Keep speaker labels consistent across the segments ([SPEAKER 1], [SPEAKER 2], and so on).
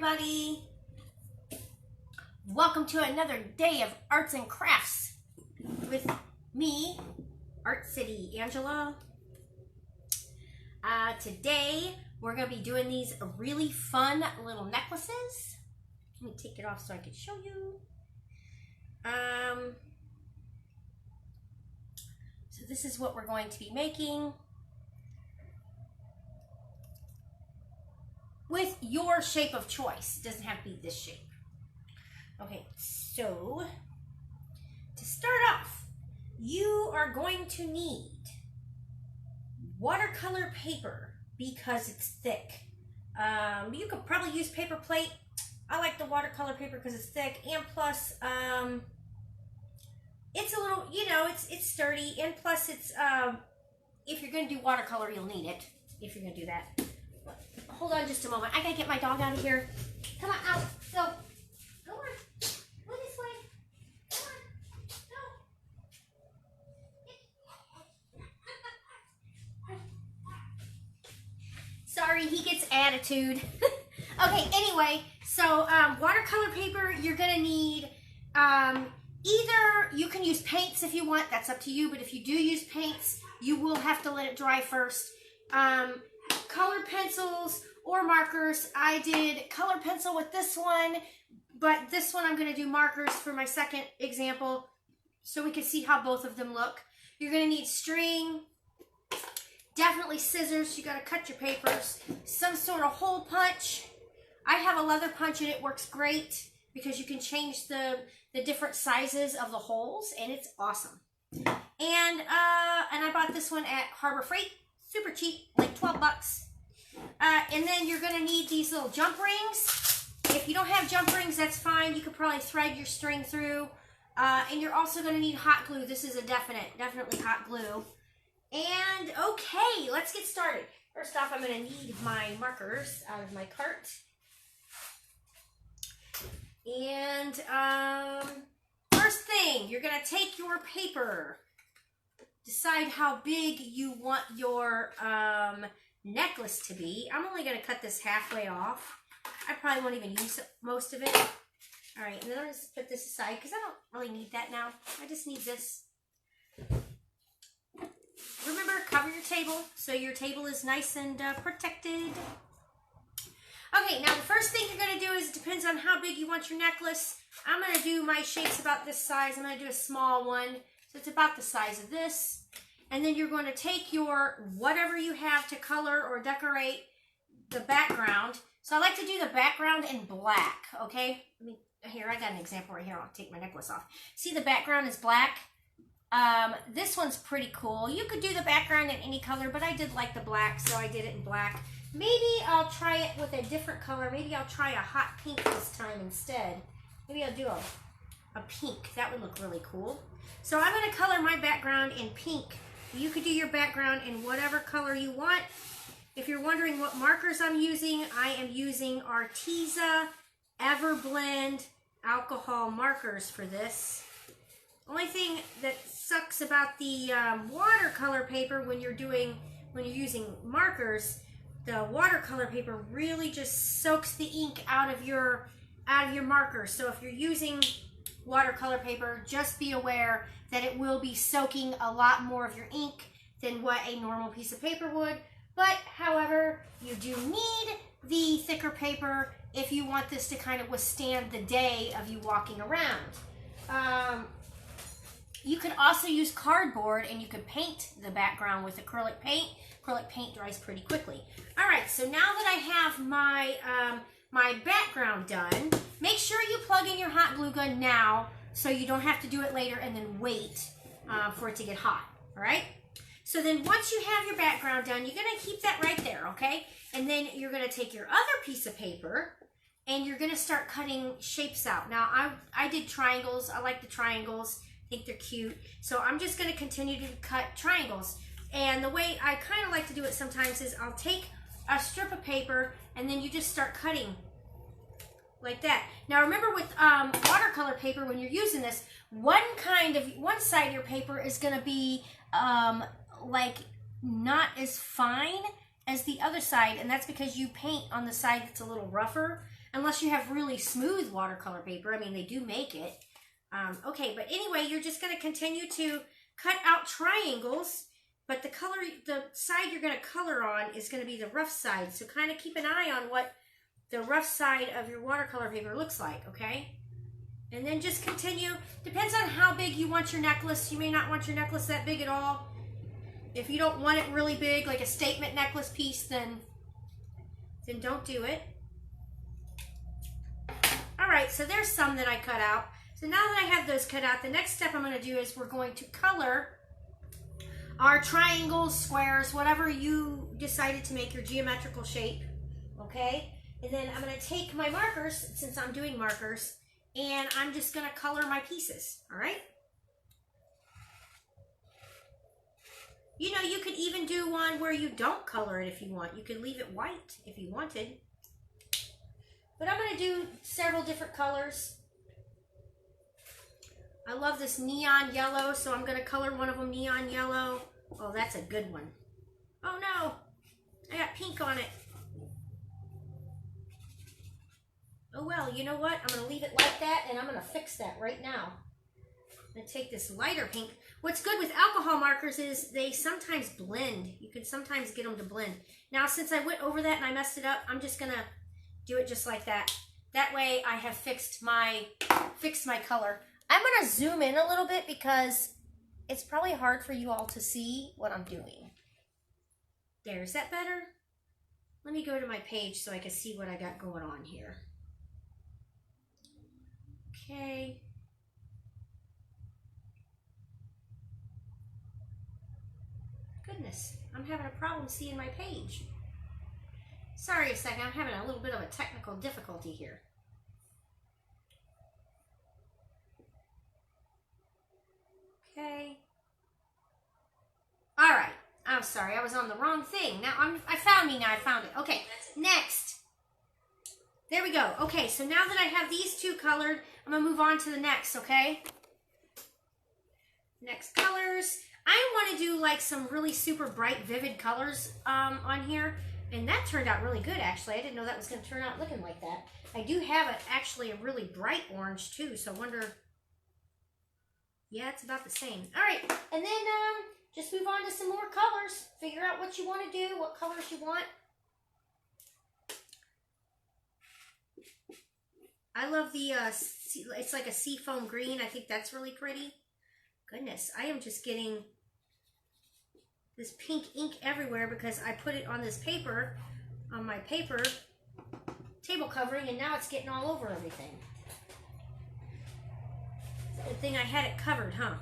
[SPEAKER 1] everybody. Welcome to another day of arts and crafts with me, Art City Angela. Today we're going to be doing these really fun little necklaces. Let me take it off so I can show you. So this is what we're going to be making with your shape of choice. It doesn't have to be this shape. Okay, so to start off, you are going to need watercolor paper because it's thick. You could probably use paper plate. I like the watercolor paper because it's thick, and plus it's a little, it's sturdy, and plus it's if you're going to do watercolor, you'll need it if you're going to do that. Hold on just a moment. I gotta get my dog out of here. Come on, out. Go. Go on. Go this way. Come on. Go. Sorry, he gets attitude. Okay, anyway, so watercolor paper, you're gonna need either you can use paints if you want. That's up to you. But if you do use paints, you will have to let it dry first. Colored pencils or markers. I did color pencil with this one, but this one I'm going to do markers for my second example so we can see how both of them look. You're going to need string, definitely scissors. You got to cut your papers, some sort of hole punch. I have a leather punch and it works great because you can change the different sizes of the holes, and it's awesome. And I bought this one at Harbor Freight. Super cheap, like 12 bucks. And then you're going to need these little jump rings. If you don't have jump rings, that's fine. You could probably thread your string through. And you're also going to need hot glue. This is a definitely hot glue. And okay, let's get started. First off, I'm going to need my markers out of my cart. And first thing, you're going to take your paper. Decide how big you want your necklace to be. I'm only going to cut this halfway off. I probably won't even use most of it. All right, and then I'll just put this aside because I don't really need that now. I just need this. Remember, cover your table so your table is nice and protected. Okay, now the first thing you're going to do is, it depends on how big you want your necklace. I'm going to do my shapes about this size. I'm going to do a small one. So it's about the size of this. And then you're going to take your whatever you have to color or decorate the background. So I like to do the background in black, okay? Here, I got an example right here. I'll take my necklace off. See, the background is black. This one's pretty cool. You could do the background in any color, but I did like the black, so I did it in black. Maybe I'll try it with a different color. Maybe I'll try a hot pink this time instead. Maybe I'll do a pink. That would look really cool. So I'm going to color my background in pink. You could do your background in whatever color you want. If you're wondering what markers I'm using, I am using Arteza Everblend alcohol markers for this. Only thing that sucks about the watercolor paper when you're using markers, the watercolor paper really just soaks the ink out of your markers. So if you're using watercolor paper, just be aware that it will be soaking a lot more of your ink than what a normal piece of paper would. But however, you do need the thicker paper if you want this to kind of withstand the day of you walking around. You could also use cardboard, and you could paint the background with acrylic paint. Acrylic paint dries pretty quickly. All right, so now that I have my my background done, make sure you plug in your hot glue gun now so you don't have to do it later and then wait for it to get hot, all right? So then once you have your background done, you're going to keep that right there, okay? And then you're going to take your other piece of paper and you're going to start cutting shapes out. Now, I did triangles. I like the triangles. I think they're cute. So I'm just going to continue to cut triangles. And the way I kind of like to do it sometimes is I'll take a strip of paper and then you just start cutting like that. Now remember, with watercolor paper, when you're using this, one side of your paper is going to be like not as fine as the other side, and that's because you paint on the side that's a little rougher. unless you have really smooth watercolor paper. I mean, they do make it. Okay, but anyway, you're just going to continue to cut out triangles, but the side you're going to color on is going to be the rough side. So kind of keep an eye on what the rough side of your watercolor paper looks like, okay? And then just continue. Depends on how big you want your necklace. You may not want your necklace that big at all. If you don't want it really big, like a statement necklace piece, then don't do it. All right, so there's some that I cut out. So now that I have those cut out, the next step I'm going to do is we're going to color our triangles, squares, whatever you decided to make your geometrical shape, okay? And then I'm going to take my markers, since I'm doing markers, and I'm just going to color my pieces, all right? You know, you could even do one where you don't color it if you want. You could leave it white if you wanted. But I'm going to do several different colors. I love this neon yellow, so I'm going to color one of them neon yellow. Oh, that's a good one. Oh no, I got pink on it. Oh well, you know what? I'm going to leave it like that, and I'm going to fix that right now. I'm going to take this lighter pink. What's good with alcohol markers is they sometimes blend. You can sometimes get them to blend. Now, since I went over that and I messed it up, I'm just going to do it just like that. That way I have fixed my color. I'm going to zoom in a little bit because it's probably hard for you all to see what I'm doing. There, is that better? Let me go to my page so I can see what I got going on here. Okay. Goodness, I'm having a problem seeing my page. Sorry a second, I'm having a little bit of a technical difficulty here. Okay. All right. I'm sorry, I was on the wrong thing. Now I found it. Okay, next. There we go. Okay, so now that I have these two colored, I'm gonna move on to the next, okay? Next colors. I want to do like some really super bright, vivid colors on here. And that turned out really good, actually. I didn't know that was going to turn out looking like that. I do have actually a really bright orange, too. So I wonder... Yeah, it's about the same. All right. And then just move on to some more colors. Figure out what you want to do, what colors you want. I love the... it's like a seafoam green. I think that's really pretty. Goodness, I am just getting this pink ink everywhere because I put it on this paper, on my paper table covering, and now it's getting all over everything. Good thing I had it covered, huh?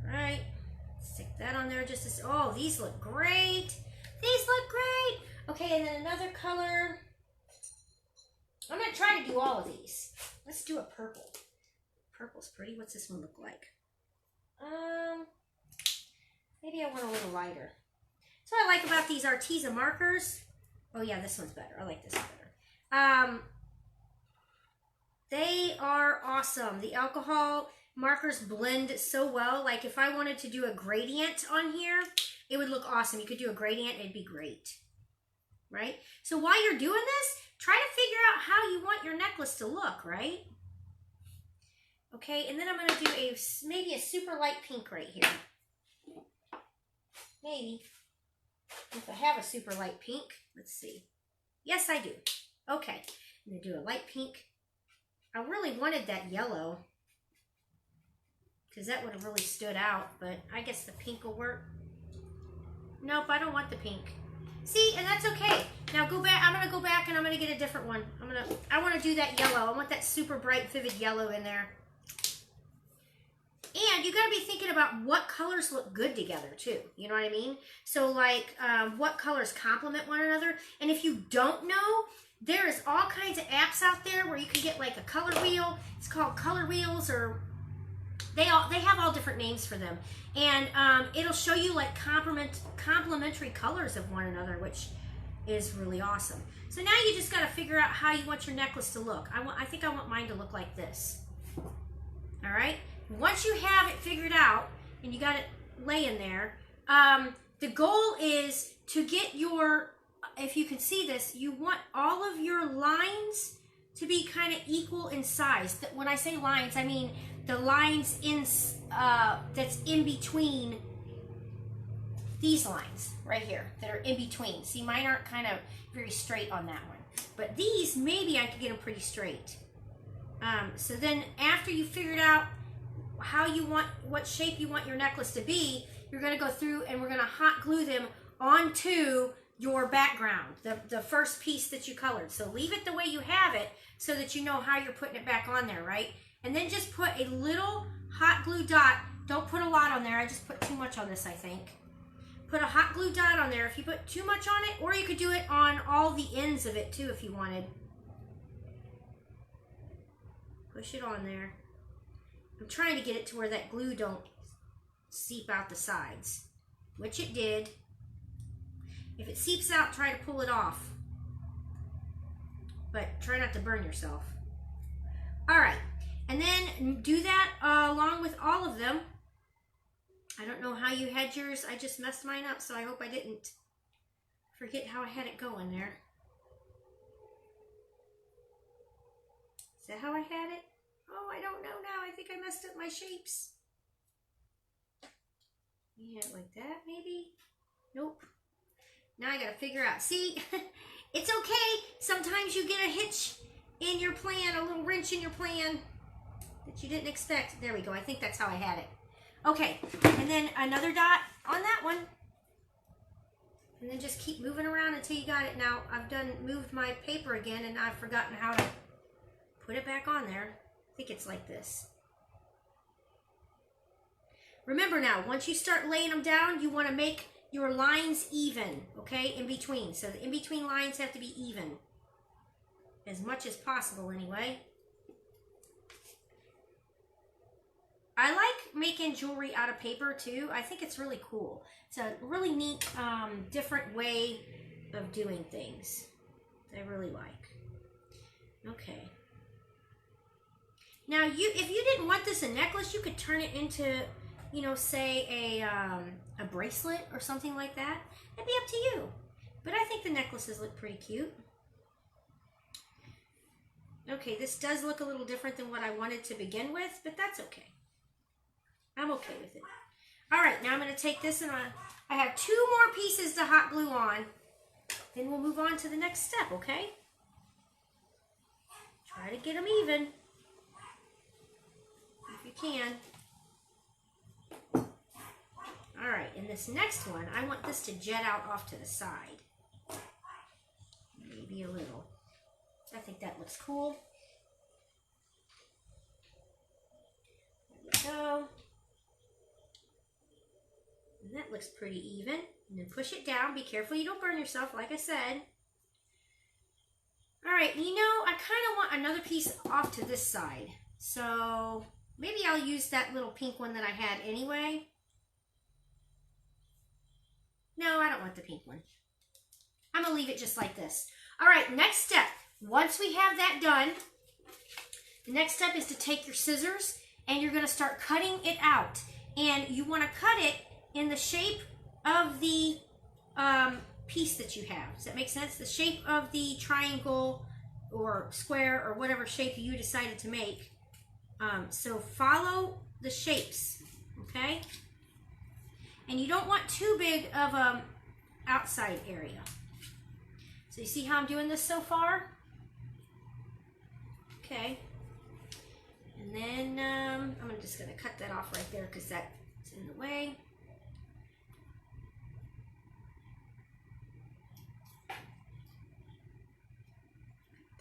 [SPEAKER 1] All right, stick that on there just to... Oh, these look great. These look great. Okay, and then another color. I'm going to try to do all of these. Let's do a purple. Purple's pretty. What's this one look like? Maybe I want a little lighter. So what I like about these Arteza markers. Oh yeah, this one's better. I like this one better. They are awesome. The alcohol markers blend so well. Like if I wanted to do a gradient on here, it would look awesome. You could do a gradient, it'd be great. Right? So while you're doing this, try to figure out how you want your necklace to look, right? Okay, and then I'm going to do maybe a super light pink right here. Maybe. If I have a super light pink. Let's see. Yes, I do. Okay, I'm going to do a light pink. I really wanted that yellow because that would have really stood out, but I guess the pink will work. Nope, I don't want the pink. See, and that's okay. Now go back. I'm going to go back and I'm going to get a different one. I want to do that yellow. I want that super bright, vivid yellow in there. And you got to be thinking about what colors look good together too. You know what I mean? So like what colors complement one another. And if you don't know, there is all kinds of apps out there where you can get like a color wheel. It's called Color Wheels, or they have all different names for them. And it'll show you like complementary colors of one another, which is really awesome. So now you just got to figure out how you want your necklace to look. I think I want mine to look like this. All right? Once you have it figured out and you got it laying there, the goal is to get your if you can see this, you want all of your lines to be kind of equal in size. When I say lines, I mean the lines in that's in between these lines right here that are in between. See, mine aren't kind of very straight on that one, but these, maybe I could get them pretty straight. So then after you figured out how you want, what shape you want your necklace to be, you're going to go through and we're going to hot glue them onto your background, the first piece that you colored. So leave it the way you have it so that you know how you're putting it back on there, right? And then just put a little hot glue dot. Don't put a lot on there. I just put too much on this, I think. Put a hot glue dot on there if you put too much on it, or you could do it on all the ends of it too if you wanted. Push it on there. I'm trying to get it to where that glue don't seep out the sides, which it did. If it seeps out, try to pull it off, but try not to burn yourself. All right, and then do that along with all of them. I don't know how you had yours. I just messed mine up, so I hope I didn't forget how I had it going there. Is that how I had it? Oh, I don't know now. I think I messed up my shapes. Yeah, like that maybe? Nope. Now I gotta figure out. See, it's okay. Sometimes you get a hitch in your plan, a little wrench in your plan that you didn't expect. There we go. I think that's how I had it. Okay, and then another dot on that one. And then just keep moving around until you got it. Now, I've moved my paper again, and I've forgotten how to put it back on there. I think it's like this. Remember now, once you start laying them down, you want to make your lines even, okay, in between. So the in-between lines have to be even. As much as possible, anyway. I like making jewelry out of paper, too. I think it's really cool. It's a really neat, different way of doing things. I really like. Okay. Now, if you didn't want this a necklace, you could turn it into, you know, say a bracelet or something like that. It'd be up to you. But I think the necklaces look pretty cute. Okay, this does look a little different than what I wanted to begin with, but that's okay. I'm okay with it. All right, now I'm going to take this and I have 2 more pieces to hot glue on. Then we'll move on to the next step, okay? Try to get them even. If you can. All right, and this next one, I want this to jet out off to the side. Maybe a little. I think that looks cool. There we go. And that looks pretty even. And then push it down. Be careful you don't burn yourself, like I said. All right, you know, I kind of want another piece off to this side. So maybe I'll use that little pink one that I had anyway. No, I don't want the pink one. I'm going to leave it just like this. All right, next step. Once we have that done, the next step is to take your scissors and you're going to start cutting it out. And you want to cut it in the shape of the piece that you have. Does that make sense? The shape of the triangle or square or whatever shape you decided to make. So follow the shapes, okay? And you don't want too big of an outside area. So you see how I'm doing this so far? Okay. And then I'm just going to cut that off right there because that's in the way.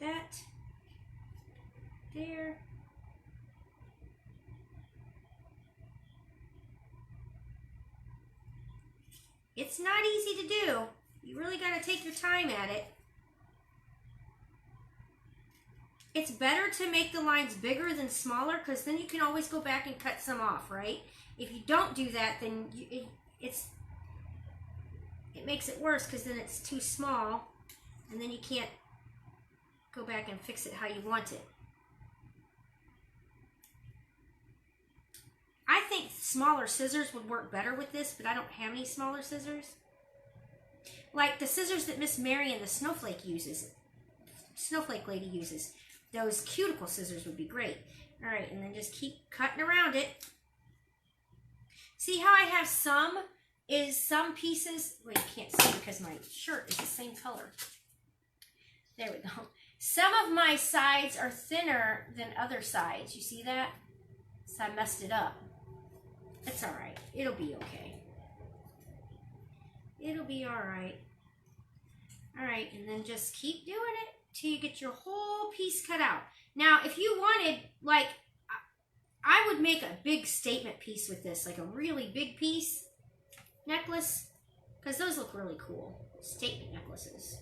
[SPEAKER 1] That. There. It's not easy to do. You really got to take your time at it. It's better to make the lines bigger than smaller because then you can always go back and cut some off, right? If you don't do that, then it makes it worse because then it's too small and then you can't go back and fix it how you want it. I think smaller scissors would work better with this, but I don't have any smaller scissors. like the scissors that Miss Marion, the snowflake lady uses. Those cuticle scissors would be great. All right, and then just keep cutting around it. See how I have some pieces, wait, you can't see because my shirt is the same color. There we go. Some of my sides are thinner than other sides. You see that? So I messed it up. It's all right. It'll be okay. It'll be all right. All right, and then just keep doing it till you get your whole piece cut out. Now, if you wanted, like, I would make a big statement piece with this, like a really big piece necklace, because those look really cool. Statement necklaces.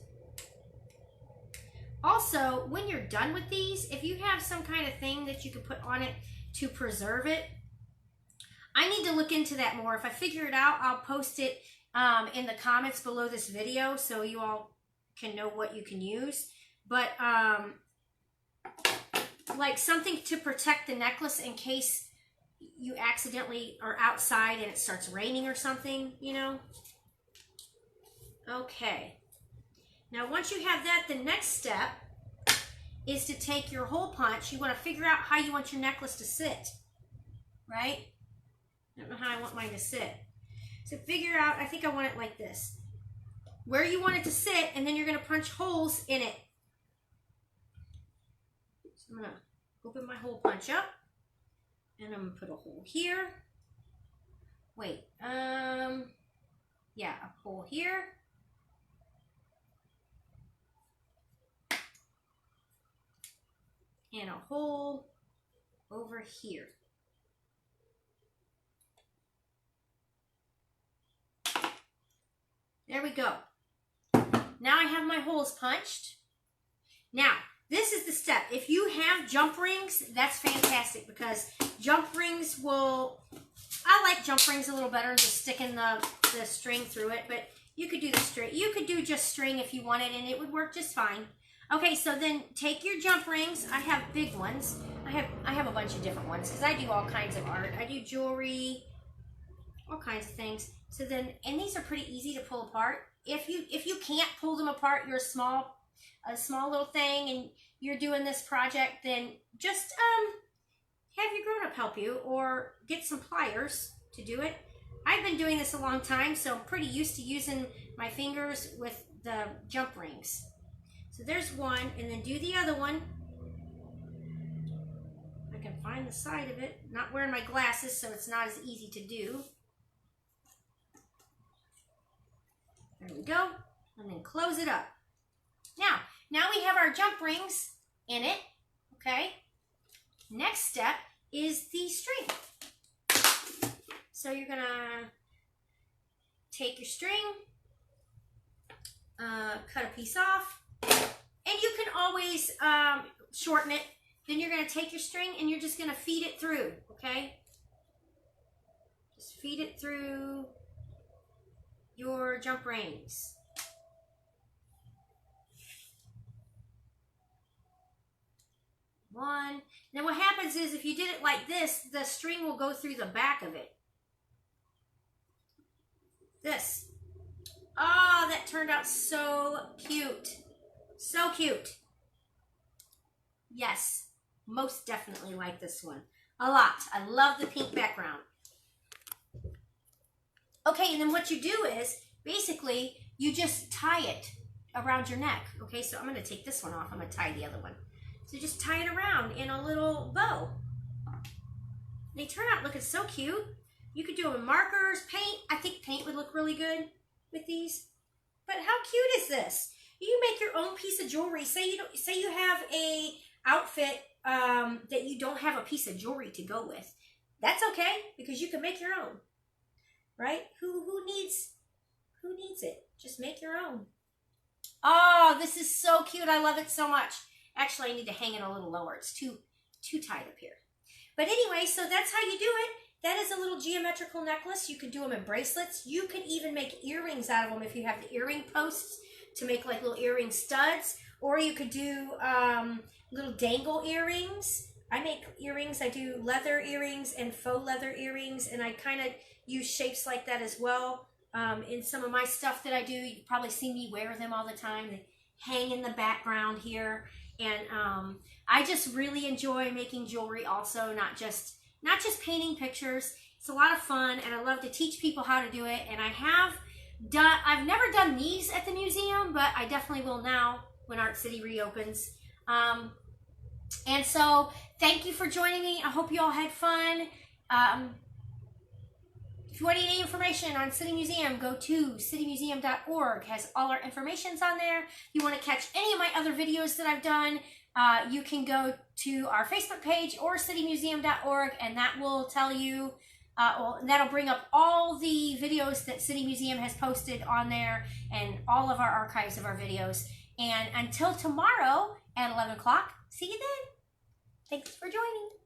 [SPEAKER 1] Also, when you're done with these, if you have some kind of thing that you can put on it to preserve it, I need to look into that more. If I figure it out, I'll post it in the comments below this video so you all can know what you can use. But like something to protect the necklace in case you accidentally are outside and it starts raining or something, you know. Okay. Now once you have that, the next step is to take your hole punch. You want to figure out how you want your necklace to sit, right? I don't know how I want mine to sit. So figure out, I think I want it like this. Where you want it to sit, and then you're going to punch holes in it. So I'm going to open my hole punch up, and I'm going to put a hole here. Wait, yeah, a hole here. And a hole over here. There we go. Now I have my holes punched. Now, this is the step. If you have jump rings, that's fantastic because jump rings will, I like jump rings a little better than just sticking the string through it, but you could do the string. You could do just string if you wanted and it would work just fine. Okay, so then take your jump rings. I have big ones. I have a bunch of different ones because I do all kinds of art. I do jewelry, all kinds of things. So then, and these are pretty easy to pull apart. If you can't pull them apart, you're a small little thing and you're doing this project, then just have your grown-up help you or get some pliers to do it. I've been doing this a long time, so I'm pretty used to using my fingers with the jump rings. So there's one, and then do the other one. I can find the side of it. Not wearing my glasses, so it's not as easy to do. There we go. And then close it up. Now we have our jump rings in it, okay? Next step is the string. So you're gonna take your string, cut a piece off, and you can always shorten it. Then you're gonna take your string and you're just gonna feed it through, okay? Just feed it through your jump rings. One. Now what happens is if you did it like this, the string will go through the back of it. This. Oh, that turned out so cute. So cute. Yes, most definitely like this one. A lot. I love the pink background. Okay, and then what you do is, basically, you just tie it around your neck. Okay, so I'm going to take this one off. I'm going to tie the other one. So just tie it around in a little bow. They turn out looking so cute. You could do them with markers, paint. I think paint would look really good with these. But how cute is this? You can make your own piece of jewelry. Say you have a outfit that you don't have a piece of jewelry to go with. That's okay because you can make your own. Right? Who needs it? Just make your own. Oh, this is so cute. I love it so much. Actually, I need to hang it a little lower. It's too tight up here. But anyway, so that's how you do it. That is a little geometrical necklace. You can do them in bracelets. You can even make earrings out of them if you have the earring posts to make like little earring studs. Or you could do little dangle earrings. I make earrings. I do leather earrings and faux leather earrings. And I kind of use shapes like that as well. in some of my stuff that I do. You probably see me wear them all the time. They hang in the background here. And I just really enjoy making jewelry also, not just painting pictures. It's a lot of fun, and I love to teach people how to do it. And I've never done these at the museum, but I definitely will now when Art City reopens. And so thank you for joining me. I hope you all had fun. If you want any information on City Museum, go to citymuseum.org. It has all our informations on there. If you want to catch any of my other videos that I've done, you can go to our Facebook page or citymuseum.org, and that will tell you, that'll bring up all the videos that City Museum has posted on there and all of our archives of our videos. And until tomorrow at 11 o'clock, see you then. Thanks for joining.